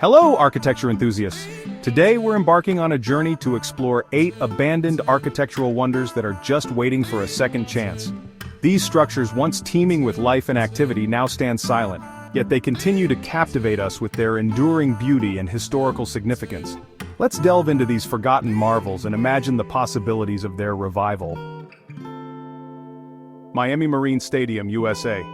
Hello, architecture enthusiasts! Today we're embarking on a journey to explore 8 abandoned architectural wonders that are just waiting for a second chance. These structures, once teeming with life and activity, now stand silent, yet they continue to captivate us with their enduring beauty and historical significance. Let's delve into these forgotten marvels and imagine the possibilities of their revival. Miami Marine Stadium, USA.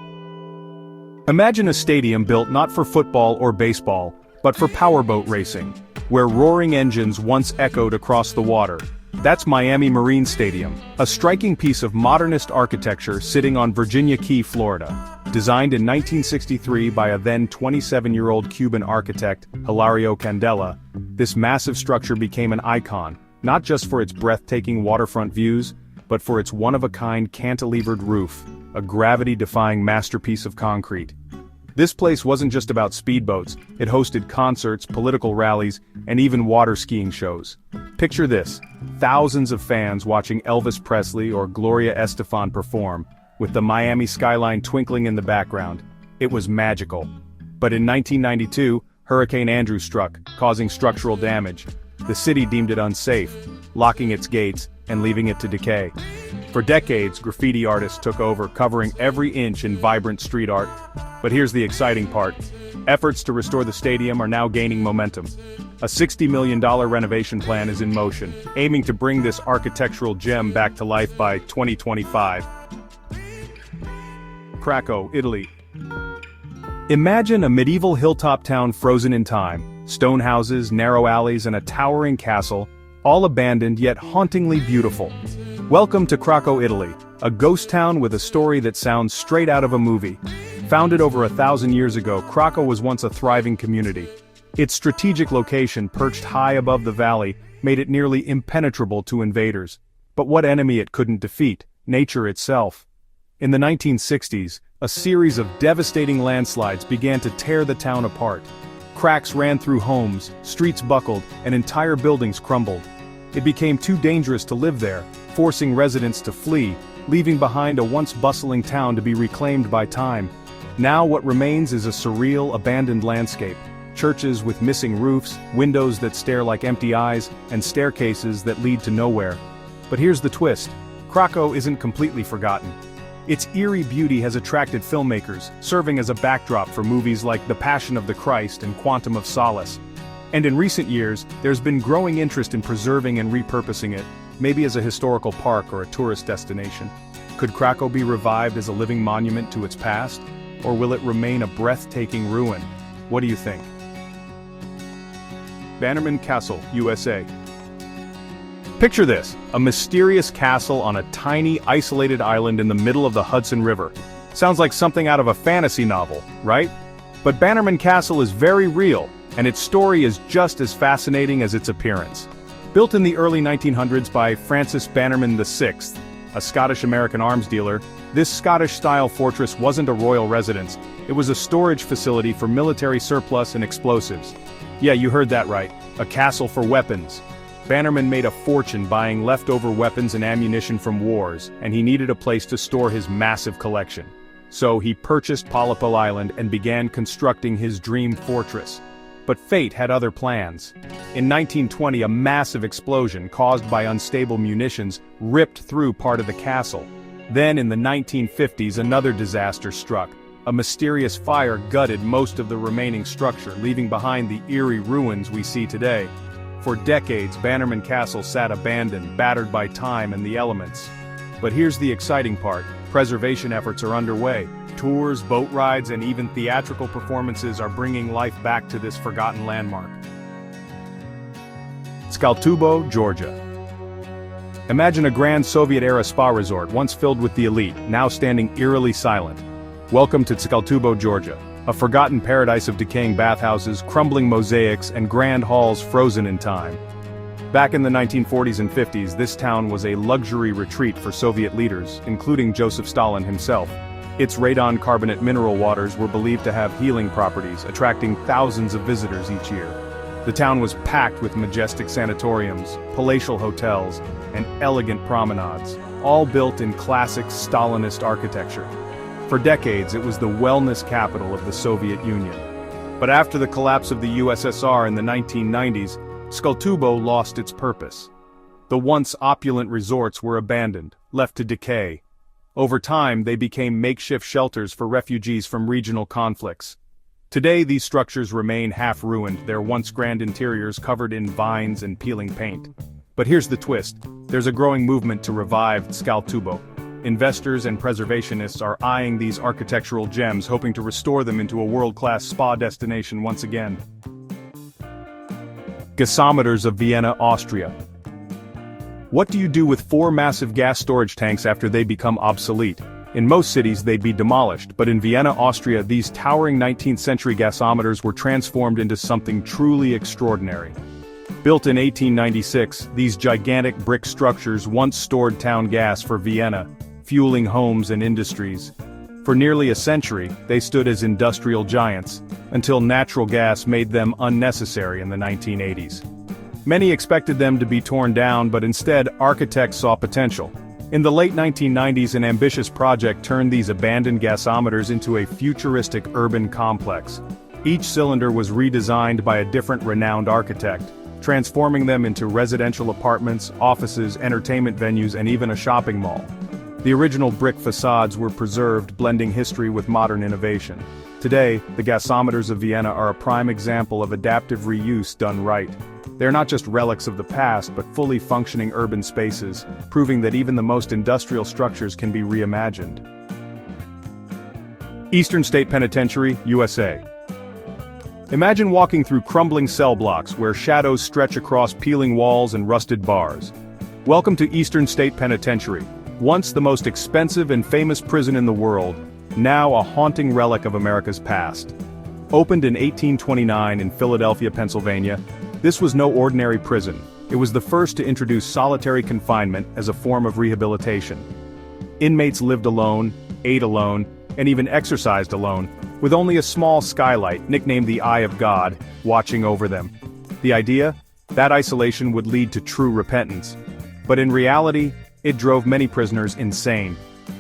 Imagine a stadium built not for football or baseball, but for powerboat racing, where roaring engines once echoed across the water. That's Miami Marine Stadium, a striking piece of modernist architecture sitting on Virginia Key, Florida. Designed in 1963 by a then 27-year-old Cuban architect, Hilario Candela, this massive structure became an icon, not just for its breathtaking waterfront views, but for its one-of-a-kind cantilevered roof, a gravity-defying masterpiece of concrete. This place wasn't just about speedboats, it hosted concerts, political rallies, and even water skiing shows. Picture this, thousands of fans watching Elvis Presley or Gloria Estefan perform, with the Miami skyline twinkling in the background. It was magical. But in 1992, Hurricane Andrew struck, causing structural damage. The city deemed it unsafe, locking its gates and leaving it to decay. For decades, graffiti artists took over, covering every inch in vibrant street art. But here's the exciting part. Efforts to restore the stadium are now gaining momentum. A $60 million renovation plan is in motion, aiming to bring this architectural gem back to life by 2025. Craco, Italy. Imagine a medieval hilltop town frozen in time. Stone houses, narrow alleys, and a towering castle, all abandoned yet hauntingly beautiful. Welcome to Craco, Italy, a ghost town with a story that sounds straight out of a movie. Founded over 1,000 years ago, Craco was once a thriving community. Its strategic location, perched high above the valley, made it nearly impenetrable to invaders. But what enemy it couldn't defeat? Nature itself. In the 1960s, a series of devastating landslides began to tear the town apart. Cracks ran through homes, streets buckled, and entire buildings crumbled. It became too dangerous to live there, forcing residents to flee, leaving behind a once bustling town to be reclaimed by time. Now what remains is a surreal, abandoned landscape. Churches with missing roofs, windows that stare like empty eyes, and staircases that lead to nowhere. But here's the twist. Craco isn't completely forgotten. Its eerie beauty has attracted filmmakers, serving as a backdrop for movies like The Passion of the Christ and Quantum of Solace. And in recent years, there's been growing interest in preserving and repurposing it, maybe as a historical park or a tourist destination. Could Craco be revived as a living monument to its past? Or will it remain a breathtaking ruin? What do you think? Bannerman Castle, USA. Picture this, a mysterious castle on a tiny, isolated island in the middle of the Hudson River. Sounds like something out of a fantasy novel, right? But Bannerman Castle is very real, and its story is just as fascinating as its appearance. Built in the early 1900s by Francis Bannerman VI, a Scottish-American arms dealer, this Scottish-style fortress wasn't a royal residence, it was a storage facility for military surplus and explosives. Yeah, you heard that right, a castle for weapons. Bannerman made a fortune buying leftover weapons and ammunition from wars, and he needed a place to store his massive collection. So he purchased Polypo Island and began constructing his dream fortress. But fate had other plans. In 1920, a massive explosion caused by unstable munitions ripped through part of the castle. Then in the 1950s, another disaster struck. A mysterious fire gutted most of the remaining structure, leaving behind the eerie ruins we see today. For decades, Bannerman Castle sat abandoned, battered by time and the elements. But here's the exciting part. Preservation efforts are underway. Tours, boat rides, and even theatrical performances are bringing life back to this forgotten landmark. Tskaltubo, Georgia. Imagine a grand Soviet-era spa resort, once filled with the elite, now standing eerily silent. Welcome to Tskaltubo, Georgia, a forgotten paradise of decaying bathhouses, crumbling mosaics, and grand halls frozen in time. Back in the 1940s and 50s, this town was a luxury retreat for Soviet leaders, including Joseph Stalin himself. Its radon carbonate mineral waters were believed to have healing properties, attracting thousands of visitors each year. The town was packed with majestic sanatoriums, palatial hotels, and elegant promenades, all built in classic Stalinist architecture. For decades, it was the wellness capital of the Soviet Union. But after the collapse of the USSR in the 1990s, Tskaltubo lost its purpose. The once opulent resorts were abandoned, left to decay. Over time, they became makeshift shelters for refugees from regional conflicts. Today, these structures remain half-ruined, their once grand interiors covered in vines and peeling paint. But here's the twist. There's a growing movement to revive Tskaltubo. Investors and preservationists are eyeing these architectural gems, hoping to restore them into a world-class spa destination once again. Gasometers of Vienna, Austria. What do you do with 4 massive gas storage tanks after they become obsolete? In most cities they'd be demolished, but in Vienna, Austria, these towering 19th-century gasometers were transformed into something truly extraordinary. Built in 1896, these gigantic brick structures once stored town gas for Vienna, fueling homes and industries. For nearly a century, they stood as industrial giants, until natural gas made them unnecessary in the 1980s. Many expected them to be torn down, but instead, architects saw potential. In the late 1990s, an ambitious project turned these abandoned gasometers into a futuristic urban complex. Each cylinder was redesigned by a different renowned architect, transforming them into residential apartments, offices, entertainment venues, and even a shopping mall. The original brick facades were preserved, blending history with modern innovation. Today, the gasometers of Vienna are a prime example of adaptive reuse done right. They're not just relics of the past, but fully functioning urban spaces, proving that even the most industrial structures can be reimagined. Eastern State Penitentiary, USA. Imagine walking through crumbling cell blocks where shadows stretch across peeling walls and rusted bars. Welcome to Eastern State Penitentiary, once the most expensive and famous prison in the world, now a haunting relic of America's past. Opened in 1829 in Philadelphia, Pennsylvania, this was no ordinary prison. It was the first to introduce solitary confinement as a form of rehabilitation. Inmates lived alone, ate alone, and even exercised alone, with only a small skylight, nicknamed the Eye of God, watching over them. The idea? That isolation would lead to true repentance. But in reality, it drove many prisoners insane.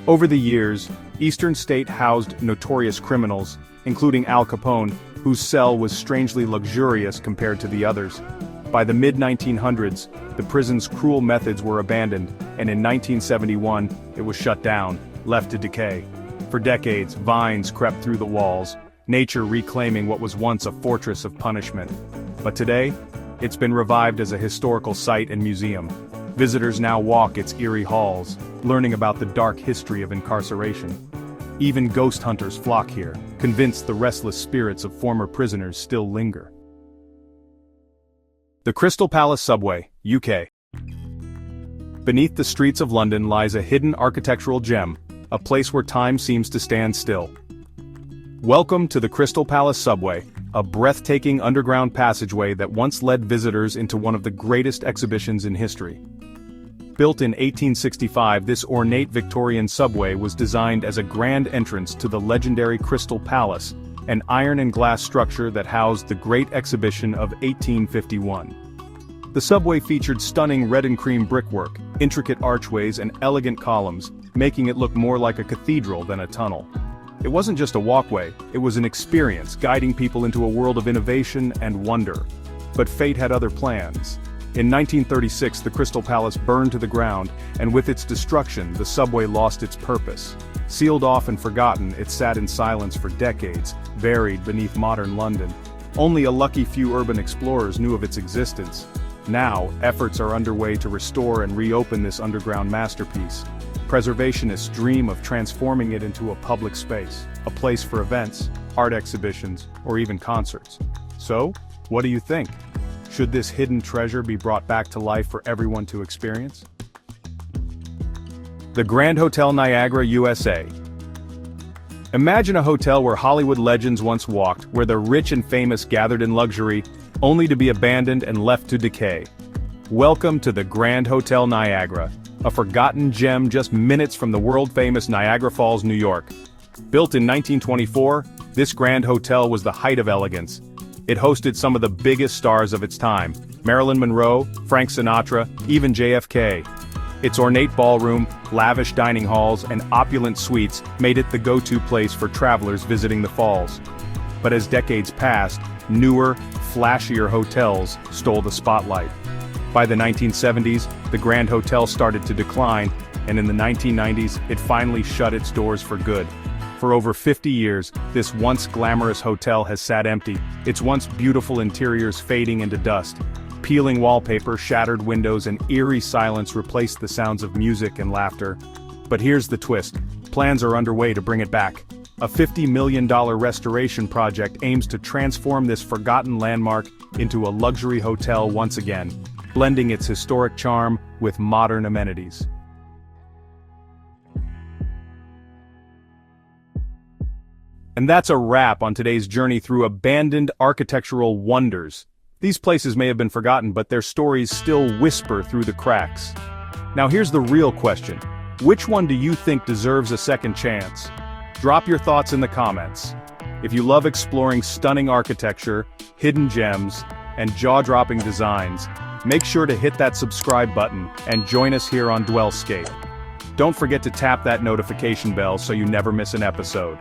Over the years, Eastern State housed notorious criminals, including Al Capone, whose cell was strangely luxurious compared to the others. By the mid-1900s, the prison's cruel methods were abandoned, and in 1971, it was shut down, left to decay. For decades, vines crept through the walls, nature reclaiming what was once a fortress of punishment. But today, it's been revived as a historical site and museum. Visitors now walk its eerie halls, learning about the dark history of incarceration. Even ghost hunters flock here, convinced the restless spirits of former prisoners still linger. The Crystal Palace Subway, UK. Beneath the streets of London lies a hidden architectural gem, a place where time seems to stand still. Welcome to the Crystal Palace Subway, a breathtaking underground passageway that once led visitors into one of the greatest exhibitions in history. Built in 1865, this ornate Victorian subway was designed as a grand entrance to the legendary Crystal Palace, an iron and glass structure that housed the Great Exhibition of 1851. The subway featured stunning red and cream brickwork, intricate archways, and elegant columns, making it look more like a cathedral than a tunnel. It wasn't just a walkway, it was an experience guiding people into a world of innovation and wonder. But fate had other plans. In 1936, the Crystal Palace burned to the ground, and with its destruction, the subway lost its purpose. Sealed off and forgotten, it sat in silence for decades, buried beneath modern London. Only a lucky few urban explorers knew of its existence. Now, efforts are underway to restore and reopen this underground masterpiece. Preservationists dream of transforming it into a public space, a place for events, art exhibitions, or even concerts. So, what do you think? Should this hidden treasure be brought back to life for everyone to experience? The Grand Hotel Niagara, USA. Imagine a hotel where Hollywood legends once walked, where the rich and famous gathered in luxury, only to be abandoned and left to decay. Welcome to the Grand Hotel Niagara, a forgotten gem just minutes from the world-famous Niagara Falls, New York. Built in 1924, this Grand Hotel was the height of elegance. It hosted some of the biggest stars of its time, Marilyn Monroe, Frank Sinatra, even JFK. Its ornate ballroom, lavish dining halls, and opulent suites made it the go-to place for travelers visiting the falls. But as decades passed, newer, flashier hotels stole the spotlight. By the 1970s, the Grand Hotel started to decline, and in the 1990s, it finally shut its doors for good. For over 50 years, this once glamorous hotel has sat empty, its once beautiful interiors fading into dust. Peeling wallpaper, shattered windows, and eerie silence replaced the sounds of music and laughter. But here's the twist. Plans are underway to bring it back. A $50 million restoration project aims to transform this forgotten landmark into a luxury hotel once again, blending its historic charm with modern amenities. And that's a wrap on today's journey through abandoned architectural wonders. These places may have been forgotten, but their stories still whisper through the cracks. Now here's the real question. Which one do you think deserves a second chance? Drop your thoughts in the comments. If you love exploring stunning architecture, hidden gems, and jaw-dropping designs, make sure to hit that subscribe button and join us here on DwellScape. Don't forget to tap that notification bell so you never miss an episode.